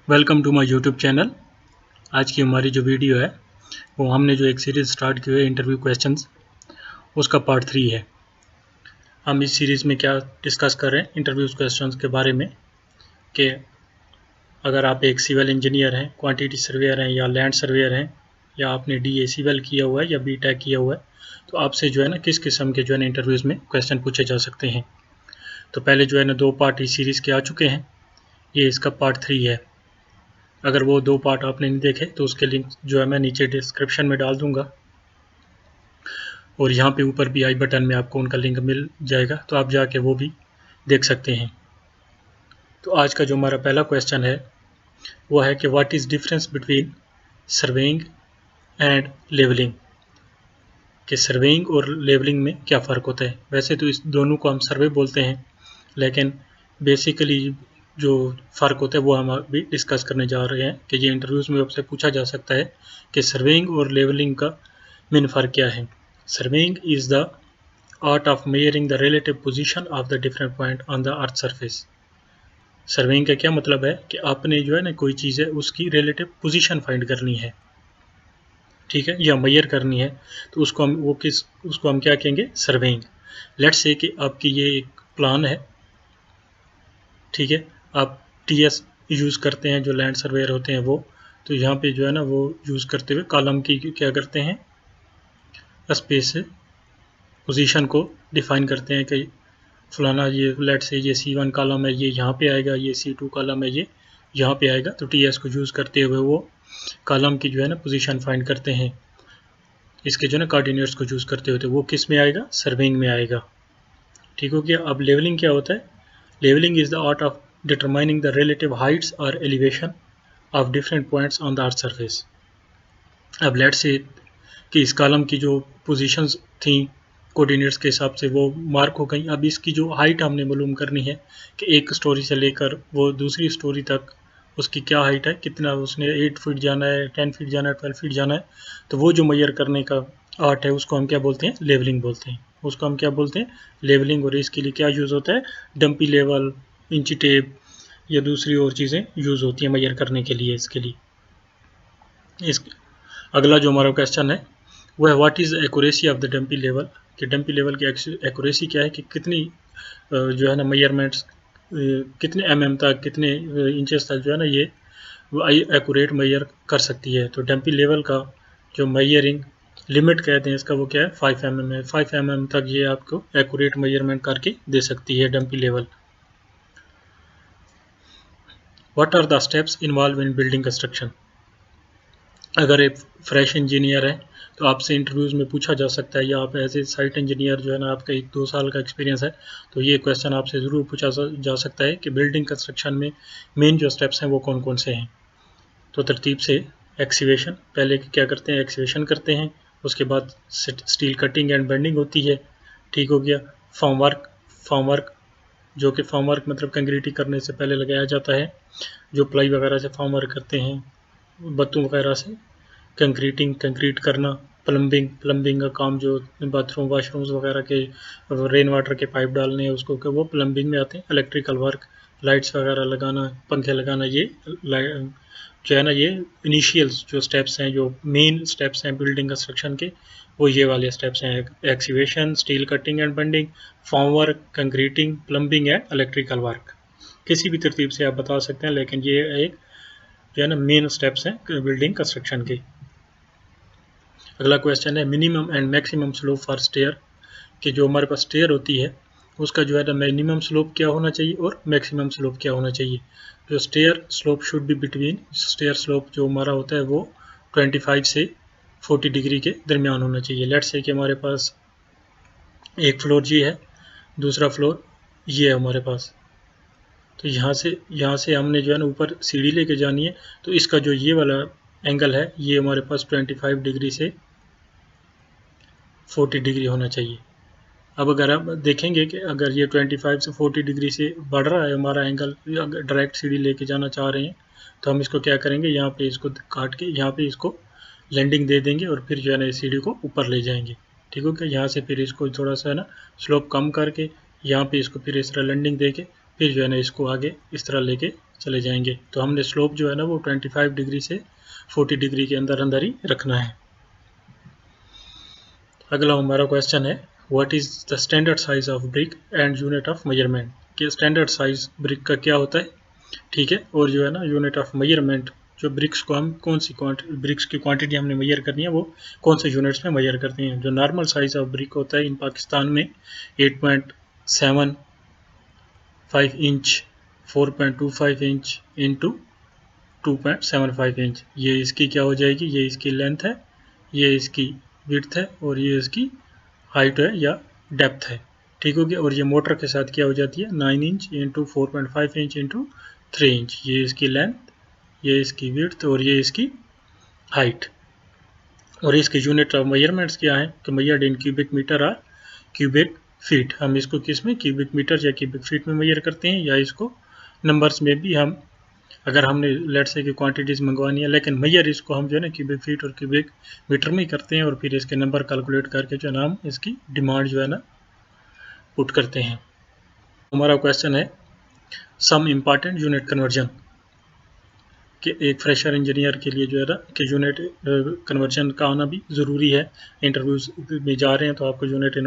Welcome to my YouTube channel. आज की हमारी जो वीडियो है वो हमने जो एक सीरीज़ स्टार्ट की है इंटरव्यू क्वेश्चंस, उसका पार्ट 3 है। हम इस सीरीज़ में क्या डिस्कस कर रहे हैं इंटरव्यू क्वेश्चंस के बारे में कि अगर आप एक सिविल इंजीनियर हैं, क्वांटिटी सर्वेयर हैं या लैंड सर्वेयर हैं या आपने DA सिविल किया हुआ है या BTech किया हुआ है, तो आपसे जो है ना किस किस्म के जो है ना इंटरव्यूज़ में क्वेश्चन पूछे जा सकते हैं। तो पहले जो है ना 2 पार्ट इस सीरीज़ के आ चुके हैं, ये इसका पार्ट 3 है। अगर वो 2 पार्ट आपने नहीं देखे तो उसके लिंक जो है मैं नीचे डिस्क्रिप्शन में डाल दूंगा और यहाँ पे ऊपर भी आई बटन में आपको उनका लिंक मिल जाएगा, तो आप जाके वो भी देख सकते हैं। तो आज का जो हमारा पहला क्वेश्चन है वो है कि what is difference between surveying and levelling, कि सर्वेइंग और लेवलिंग में क्या फ़र्क होता है। वैसे तो इस दोनों को हम सर्वे बोलते हैं, लेकिन बेसिकली जो फ़र्क होता है वो हम अभी डिस्कस करने जा रहे हैं कि ये इंटरव्यूज़ में आपसे पूछा जा सकता है कि सर्वेइंग और लेवलिंग का मेन फ़र्क क्या है। Surveying is the art of measuring the relative position of the different point on the earth surface. Surveying का क्या मतलब है कि आपने जो है ना कोई चीज़ है उसकी रिलेटिव पोजीशन फाइंड करनी है, ठीक है, या मेजर करनी है, तो उसको हम क्या कहेंगे, सर्वेइंग। लेट्स से कि आपकी ये एक प्लान है, ठीक है, आप TS यूज़ करते हैं, जो लैंड सर्वेयर होते हैं वो, तो यहाँ पे जो है ना वो यूज़ करते हुए कॉलम की क्या करते हैं, स्पेस से पोजीशन को डिफाइन करते हैं कि फलाना ये लेट से ये C1 कॉलम है, ये यहाँ पे आएगा, ये C2 कॉलम है, ये यहाँ पे आएगा। तो TS को यूज़ करते हुए वो कॉलम की जो है ना पोजीशन फाइंड करते हैं, इसके जो है ना कोऑर्डिनेट्स को यूज़ करते हुए, तो वो किस में आएगा, सर्वेइंग में आएगा। ठीक हो गया। अब लेवलिंग क्या होता है, levelling is the art of determining the relative heights और elevation of different points on the earth surface. अब लेट से कि इस कॉलम की जो पोजीशंस थी कोऑर्डिनेट्स के हिसाब से वो मार्क हो गई। अब इसकी जो हाइट हमने मालूम करनी है कि एक स्टोरी से लेकर वो दूसरी स्टोरी तक उसकी क्या हाइट है, कितना उसने 8 फीट जाना है, 10 फीट जाना है, 12 फीट जाना है, तो वो जो मेजर करने का आर्ट है उसको हम क्या बोलते हैं, लेवलिंग बोलते हैं। उसको हम क्या बोलते हैं, लेवलिंग। और इसके लिए क्या यूज़ होता है, डंपी लेवल, इंची टेप या दूसरी और चीज़ें यूज़ होती हैं मेजर करने के लिए। इसके लिए अगला जो हमारा क्वेश्चन है वो है what is accuracy of the dumpy level, कि डंपी लेवल की एक्यूरेसी क्या है, कि कितनी जो है ना मेजरमेंट्स कितने तक, कितने इंचेस तक जो है ना ये एक्यूरेट मेजर कर सकती है। तो डंपी लेवल का जो मेजरिंग लिमिट कहते हैं इसका वो क्या है, 5 mm है। 5 mm तक ये आपको एक्यूरेट मेजरमेंट करके दे सकती है dumpy level. What are the steps involve in building construction. अगर एक फ्रेश इंजीनियर है तो आपसे इंटरव्यूज़ में पूछा जा सकता है, या आप एज ए साइट इंजीनियर जो है ना आपका 1-2 साल का एक्सपीरियंस है, तो ये क्वेश्चन आपसे ज़रूर पूछा जा सकता है कि बिल्डिंग कंस्ट्रक्शन में मेन जो स्टेप्स हैं वो कौन कौन से हैं। तो तरतीब से एक्सीवेशन, पहले क्या करते हैं, एक्सीवेशन करते हैं, उसके बाद स्टील कटिंग एंड बेंडिंग होती है, ठीक हो गया। फॉर्मवर्क जो कि फॉर्मवर्क मतलब कंक्रीटिंग करने से पहले लगाया जाता है, जो प्लाई वगैरह से फॉर्मवर्क करते हैं, बत्तों वगैरह से कंक्रीट करना। प्लम्बिंग का काम जो बाथरूम वाशरूम्स वगैरह के रेन वाटर के पाइप डालने हैं उसको, कि वो प्लम्बिंग में आते हैं। इलेक्ट्रिकल वर्क, लाइट्स वगैरह लगाना, पंखे लगाना, ये जो है ना ये इनिशियल्स जो स्टेप्स हैं, जो मेन स्टेप्स हैं बिल्डिंग कंस्ट्रक्शन के, वो ये वाले स्टेप्स हैं, excavation, steel cutting and bending, form work, concreting, plumbing and electrical work. किसी भी तरतीब से आप बता सकते हैं, लेकिन ये एक जो है ना मेन स्टेप्स हैं बिल्डिंग कंस्ट्रक्शन के। अगला क्वेश्चन है minimum and maximum slope for stair, कि जो हमारे पास स्टेयर होती है उसका जो है ना मिनिमम स्लोप क्या होना चाहिए और मैक्सिमम स्लोप क्या होना चाहिए। जो stair slope should be between, stair slope जो हमारा होता है वो 25 से 40 डिग्री के दरमियान होना चाहिए। लेट्स से कि हमारे पास एक फ्लोर जी है, दूसरा फ्लोर ये है हमारे पास, तो यहाँ से हमने जो है ना ऊपर सीढ़ी लेके जानी है, तो इसका जो ये वाला एंगल है ये हमारे पास 25 डिग्री से 40 डिग्री होना चाहिए। अब अगर आप देखेंगे कि अगर ये 25 से 40 डिग्री से बढ़ रहा है हमारा एंगल, अगर डायरेक्ट सीढ़ी लेके जाना चाह रहे हैं, तो हम इसको क्या करेंगे, यहाँ पे इसको काट के यहाँ पे इसको लैंडिंग दे देंगे और फिर जो है ना सीढ़ी को ऊपर ले जाएंगे। ठीक हो गया। यहाँ से फिर इसको थोड़ा सा है ना स्लोप कम करके यहाँ पे इसको फिर इस तरह लैंडिंग दे के फिर जो है ना इसको आगे इस तरह लेके चले जाएंगे। तो हमने स्लोप जो है ना वो 25 डिग्री से 40 डिग्री के अंदर अंदर ही रखना है। अगला हमारा क्वेश्चन है what is the standard size of brick and unit of measurement, कि स्टैंडर्ड साइज ब्रिक का क्या होता है, ठीक है, और जो है ना यूनिट ऑफ मेजरमेंट, जो ब्रिक्स को हम कौन सी ब्रिक्स की क्वांटिटी हमने मेजर करनी है वो कौन से यूनिट्स में मेजर करते हैं। जो नॉर्मल साइज ऑफ ब्रिक होता है इन पाकिस्तान में 8.75 इंच, 4.25 इंच इंटू 2.75 इंच, ये इसकी क्या हो जाएगी, ये इसकी लेंथ है, ये इसकी विड्थ है और ये इसकी हाइट है या डेप्थ है, ठीक हो गया। और ये मोटर के साथ क्या हो जाती है 9 inch into 4.5 inch into 3 inch, ये इसकी लेंथ, ये इसकी विड्थ और ये इसकी हाइट। और इसके यूनिट ऑफ मेजरमेंट्स क्या है कि मेजर्ड इन क्यूबिक मीटर और क्यूबिक फीट, हम इसको किस में क्यूबिक मीटर या क्यूबिक फीट में मेजर करते हैं, या इसको नंबर्स में भी हम, अगर हमने लेट्स से की क्वांटिटीज़ मंगवानी है, लेकिन मेजर इसको हम जो है ना क्यूबिक फीट और क्यूबिक मीटर में ही करते हैं, और फिर इसके नंबर कैलकुलेट करके जो है ना हम इसकी डिमांड जो है ना पुट करते हैं। हमारा क्वेश्चन है सम इम्पॉर्टेंट यूनिट कन्वर्जन, कि एक फ्रेशर इंजीनियर के लिए जो है ना कि यूनिट कन्वर्जन का आना भी ज़रूरी है। इंटरव्यूज़ में जा रहे हैं तो आपको यूनिट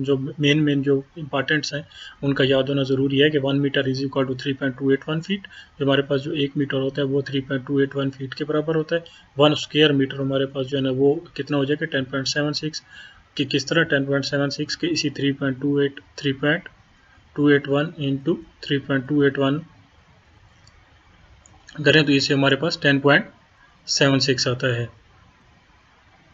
जो मेन जो इंपॉर्टेंट्स हैं उनका याद होना ज़रूरी है कि 1 metre is equal to 3.281 feet, जो हमारे पास जो 1 मीटर होता है वो 3.281 फीट के बराबर होता है। 1 स्क्वायर मीटर हमारे पास जो है ना वो कितना हो जाएगा 10.76, कि किस तरह 10.76 के इसी 3.281 इंटू 3.281 करें तो इससे हमारे पास 10.76 आता है।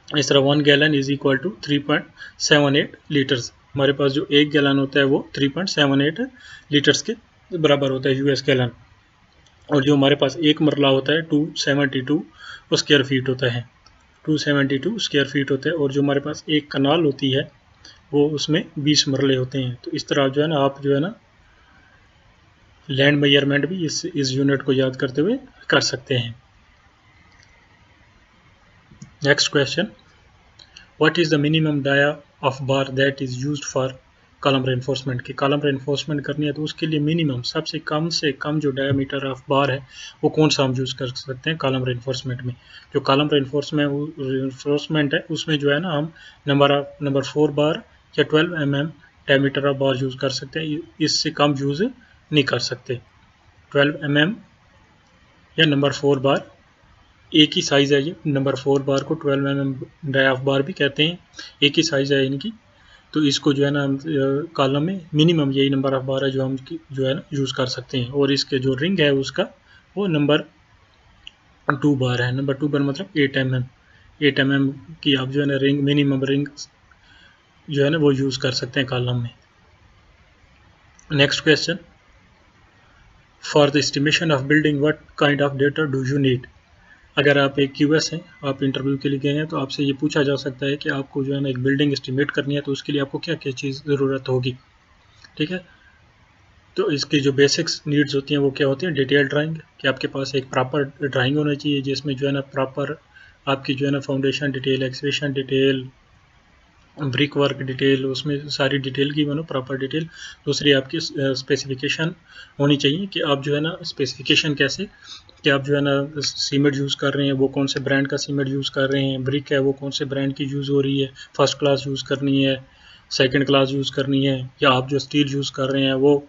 इस तरह 1 gallon is equal to 3.78 litres, हमारे पास जो 1 गैलन होता है वो 3.78 लीटर्स के बराबर होता है यूएस गैलन। और जो हमारे पास एक मरला होता है 272 स्क्वायर फीट होता है, 272 स्क्वायर फीट होता है। और जो हमारे पास एक कनाल होती है वो उसमें 20 मरले होते हैं। तो इस तरह जो है ना आप जो है ना लैंड मेजरमेंट भी इस यूनिट को याद करते हुए कर सकते हैं। Next question, what is the minimum dia of bar that is used for column reinforcement, की कॉलम रेनफोर्समेंट करनी है तो उसके लिए मिनिमम सबसे कम से कम जो डायमीटर ऑफ बार है वो कौन सा हम यूज़ कर सकते हैं कॉलम रेनफोर्समेंट में। जो कॉलम रेनफोर्समेंट है उसमें जो है ना हम नंबर 4 बार या 12 mm diameter of bar use कर सकते हैं, इससे कम यूज़ नहीं कर सकते। 12 mm या नंबर 4 बार एक ही साइज़ है, ये नंबर 4 बार को 12 mm डाई ऑफ बार भी कहते हैं, एक ही साइज़ है इनकी। तो इसको जो है ना कॉलम में मिनिमम यही नंबर ऑफ बार है जो हम जो है ना यूज़ कर सकते हैं। और इसके जो रिंग है उसका वो नंबर 2 बार है, नंबर 2 बार मतलब 8 mm, 8 mm की आप जो है ना रिंग, मिनिमम रिंग जो है ना वो यूज़ कर सकते हैं कॉलम में। Next question, for the estimation of building what kind of data do you need. अगर आप एक क्यूएस हैं, आप इंटरव्यू के लिए गए हैं, तो आपसे ये पूछा जा सकता है कि आपको जो है ना एक बिल्डिंग एस्टिमेट करनी है तो उसके लिए आपको क्या क्या चीज़ ज़रूरत होगी, ठीक है। तो इसकी जो बेसिक्स नीड्स होती हैं वो क्या होती हैं, डिटेल ड्राइंग, कि आपके पास एक प्रॉपर ड्राइंग होना चाहिए जिसमें जो है ना प्रॉपर आपकी जो है ना foundation detail, excavation detail, brick work detail, उसमें सारी डिटेल की मानो प्रॉपर डिटेल। दूसरी आपकी स्पेसिफिकेशन होनी चाहिए कि आप जो है ना स्पेसिफिकेशन कैसे, कि आप जो है ना सीमेंट यूज़ कर रहे हैं वो कौन से ब्रांड का सीमेंट यूज़ कर रहे हैं, ब्रिक है वो कौन से ब्रांड की यूज़ हो रही है, फर्स्ट क्लास यूज़ करनी है, सेकंड क्लास यूज़ करनी है, या आप जो स्टील यूज़ कर रहे हैं वो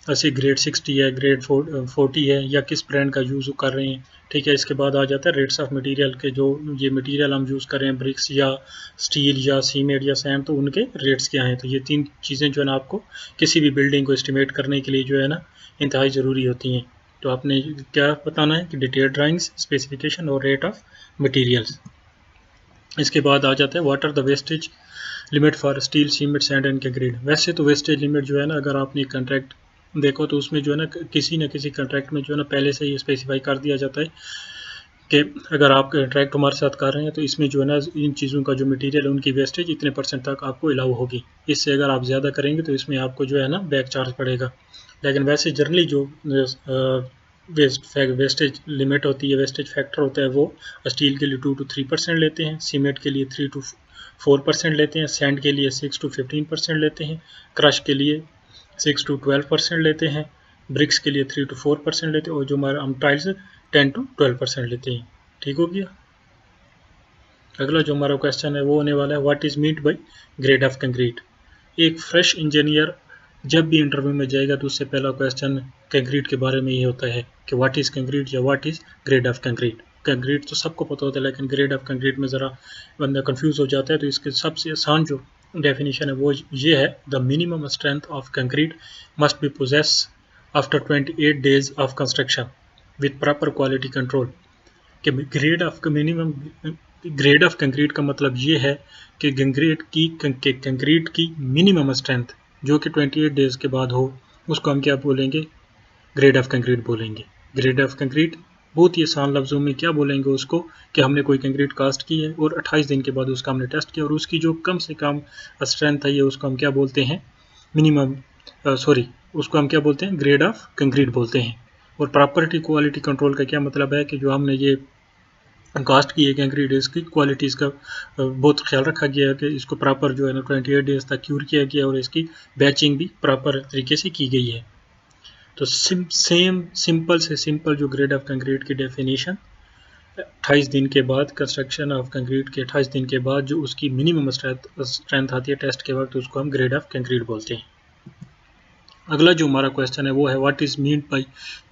ऐसे ग्रेड 60 है, ग्रेड 40 है, या किस ब्रांड का यूज़ कर रहे हैं, ठीक है। इसके बाद आ जाता है रेट्स ऑफ मटेरियल के, जो ये मटेरियल हम यूज़ कर रहे हैं ब्रिक्स या स्टील या सीमेंट या सैंड, तो उनके रेट्स क्या हैं। तो ये 3 चीज़ें जो है ना आपको किसी भी बिल्डिंग को एस्टिमेट करने के लिए जो है ना इंतहाई ज़रूरी होती हैं। तो आपने क्या बताना है कि डिटेल ड्राइंग्स, स्पेसिफिकेशन और रेट ऑफ मटेरियल्स। इसके बाद आ जाता है what are the wastage limit for steel, cement, sand and concrete. वैसे तो वेस्टेज लिमिट जो है ना अगर आपने कंट्रैक्ट देखो तो उसमें जो है ना किसी न किसी कंट्रैक्ट में जो है ना पहले से ही स्पेसिफाई कर दिया जाता है कि अगर आप कंट्रैक्ट हमारे साथ कर रहे हैं तो इसमें जो है ना इन चीज़ों का जो मटेरियल है उनकी वेस्टेज इतने % तक आपको अलाउ होगी। इससे अगर आप ज़्यादा करेंगे तो इसमें आपको जो है ना बैक चार्ज पड़ेगा। लेकिन वैसे जनरली जो वेस्टेज लिमिट होती है, वेस्टेज फैक्टर होता है, वो स्टील के लिए 2 to 3% लेते हैं, सीमेंट के लिए 3 to 4% लेते हैं, सैंड के लिए 6 to 15% लेते हैं, क्रश के लिए 6 to 12% लेते हैं, ब्रिक्स के लिए 3 to 4% लेते हैं और जो हमारा हम टाइल्स 10 to 12% लेते हैं। ठीक हो गया। अगला जो हमारा क्वेश्चन है वो होने वाला है what is meant bye grade of concrete. एक फ्रेश इंजीनियर जब भी इंटरव्यू में जाएगा तो उससे पहला क्वेश्चन कंक्रीट के बारे में ये होता है कि व्हाट इज कंक्रीट या what is grade of concrete. Concrete तो सबको पता होता है लेकिन ग्रेड ऑफ कंक्रीट में ज़रा बंदा कंफ्यूज हो जाता है। तो इसके सबसे आसान जो डेफिनेशन है वो ये है, the minimum strength of concrete must be possess after 28 days of construction with proper quality control. कि ग्रेड ऑफ कंक्रीट का मतलब ये है कि कंक्रीट की मिनिमम स्ट्रेंथ जो कि 28 डेज के बाद हो उसको हम क्या बोलेंगे, ग्रेड ऑफ कंक्रीट बोलेंगे। ग्रेड ऑफ कंक्रीट बहुत ही आसान लफ्ज़ों में क्या बोलेंगे उसको कि हमने कोई कंक्रीट कास्ट की है और 28 दिन के बाद उसका हमने टेस्ट किया और उसकी जो कम से कम स्ट्रेंथ है ये उसको हम क्या बोलते हैं, उसको हम क्या बोलते हैं, ग्रेड ऑफ कंक्रीट बोलते हैं। और प्रॉपर्टी क्वालिटी कंट्रोल का क्या मतलब है कि जो हमने ये कास्ट की है कंक्रीट इसकी क्वालिटीज़ का बहुत ख्याल रखा गया है कि इसको प्रॉपर जो है ना 28 डेज तक क्यूर किया गया और इसकी बैचिंग भी प्रॉपर तरीके से की गई है। तो सिंपल से सिंपल जो ग्रेड ऑफ कंक्रीट की डेफिनेशन 28 दिन के बाद कंस्ट्रक्शन ऑफ कंक्रीट के 28 दिन के बाद जो उसकी मिनिमम स्ट्रेंथ आती है टेस्ट के वक्त उसको हम ग्रेड ऑफ कंक्रीट बोलते हैं। अगला जो हमारा क्वेश्चन है वो है what is meant by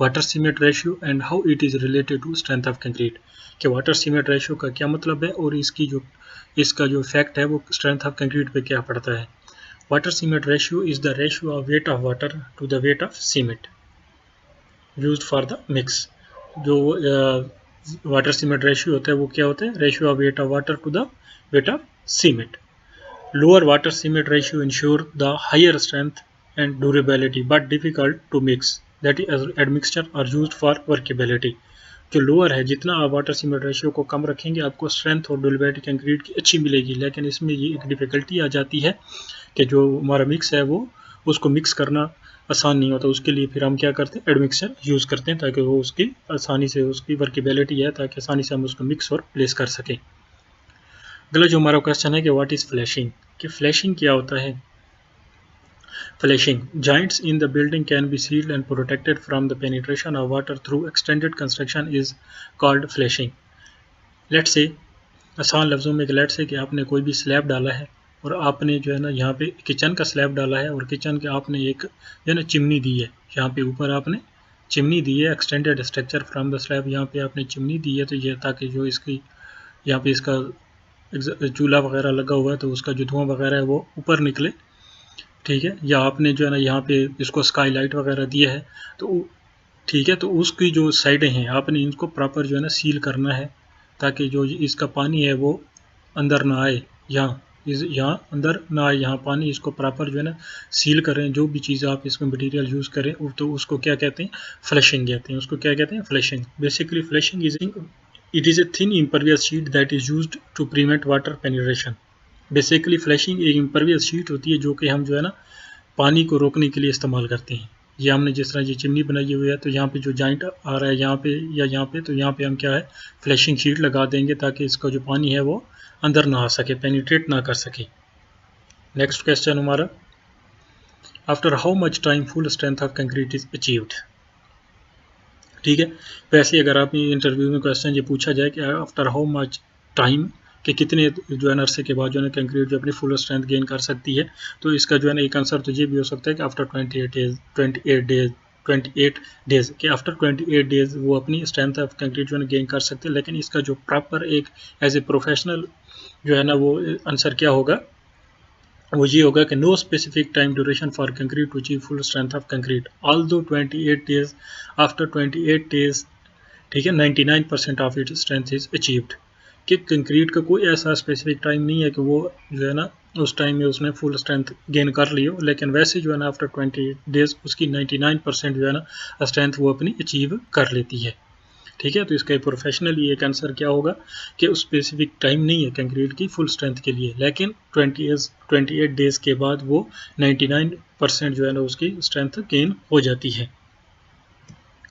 water cement ratio and how it is related to strength of concrete. कि वाटर सीमेंट रेशियो का क्या मतलब है और इसका जो इफेक्ट है वो स्ट्रेंथ ऑफ कंक्रीट पे क्या पड़ता है। Water cement ratio is the ratio of weight of water to the weight of cement used for the mix. जो वाटर सीमेंट रेशियो होता है वो क्या होता है, ratio of weight of water to the weight of cement. Lower water cement ratio ensure the higher strength and durability but difficult to mix, that is admixture are used for workability। जो lower है जितना आप water cement ratio को कम रखेंगे आपको strength और durability concrete की अच्छी मिलेगी, लेकिन इसमें ये एक डिफिकल्टी आ जाती है कि जो हमारा मिक्स है वो उसको मिक्स करना आसान नहीं होता। उसके लिए फिर हम क्या करते हैं, एडमिक्सर यूज़ करते हैं ताकि वो उसकी आसानी से उसकी वर्केबिलिटी है ताकि आसानी से हम उसको मिक्स और प्लेस कर सकें। अगला जो हमारा क्वेश्चन है कि व्हाट इज़ फ्लैशिंग, कि फ्लैशिंग क्या होता है। Flashing. Joints in the building can be sealed and protected from the penetration of water through extended construction is called flashing. Let's say, आसान लफ्ज़ों में लेट्स से कि आपने कोई भी स्लैब डाला है और आपने जो है ना यहाँ पे किचन का स्लैब डाला है और किचन के आपने एक जो है ना चिमनी दी है, यहाँ पे ऊपर आपने चिमनी दी है, extended structure from the slab, यहाँ पे आपने चिमनी दी है। तो ये ताकि जो इसकी यहाँ पे इसका चूल्हा वगैरह लगा हुआ है तो उसका जो धुआं वगैरह है वो ऊपर निकले, ठीक है। या आपने जो है ना यहाँ पे इसको स्काई लाइट वगैरह दिया है तो ठीक है, तो उसकी जो साइडें हैं आपने इनको प्रॉपर जो है ना सील करना है ताकि जो इसका पानी है वो अंदर ना आए, यहाँ अंदर ना आए, यहाँ पानी इसको प्रॉपर जो है ना सील करें। जो भी चीज़ आप इसमें मटेरियल यूज़ करें तो उसको क्या कहते हैं, फ्लशिंग कहते हैं। उसको क्या कहते हैं, flushing. Basically flushing is a thin impervious sheet that is used to prevent water penetration. Basically flashing एक इम्परवियस शीट होती है जो कि हम जो है ना पानी को रोकने के लिए इस्तेमाल करते हैं। ये हमने जिस तरह ये चिमनी बनाई हुई है तो यहाँ पे जो जॉइंट आ रहा है यहाँ पे या यहाँ पे, तो यहाँ पे हम क्या है फ्लैशिंग शीट लगा देंगे ताकि इसका जो पानी है वो अंदर ना आ सके, पेनिट्रेट ना कर सके। नेक्स्ट क्वेश्चन हमारा, after how much time full strength of concrete is achieved. ठीक है, वैसे अगर आप इंटरव्यू में क्वेश्चन ये पूछा जाए कि आफ्टर हाउ मच टाइम कि कितने जो है अरसे के बाद जो है कंक्रीट जो अपनी फुल स्ट्रेंथ गेन कर सकती है, तो इसका जो है ना एक आंसर तो ये भी हो सकता है कि आफ्टर 28 डेज कि आफ्टर 28 डेज वो अपनी स्ट्रेंथ ऑफ कंक्रीट जो है गेन कर सकते हैं। लेकिन इसका जो प्रॉपर एक एज ए प्रोफेशनल जो है ना वो आंसर क्या होगा, वो ये होगा कि no specific time duration for concrete to achieve full strength of concrete although 28 days after 28 days, ठीक है, 99% of it strength is achieved. कि कंक्रीट का कोई ऐसा स्पेसिफिक टाइम नहीं है कि वो जो है ना उस टाइम में उसने फुल स्ट्रेंथ गेन कर ली हो, लेकिन वैसे जो है ना आफ्टर 28 डेज उसकी 99% जो है ना स्ट्रेंथ वो अपनी अचीव कर लेती है। ठीक है, तो इसका प्रोफेशनली एक आंसर क्या होगा कि उस स्पेसिफिक टाइम नहीं है कंक्रीट की फुल स्ट्रेंथ के लिए, लेकिन 28 डेज के बाद वो 99% जो है ना उसकी स्ट्रेंथ गेन हो जाती है।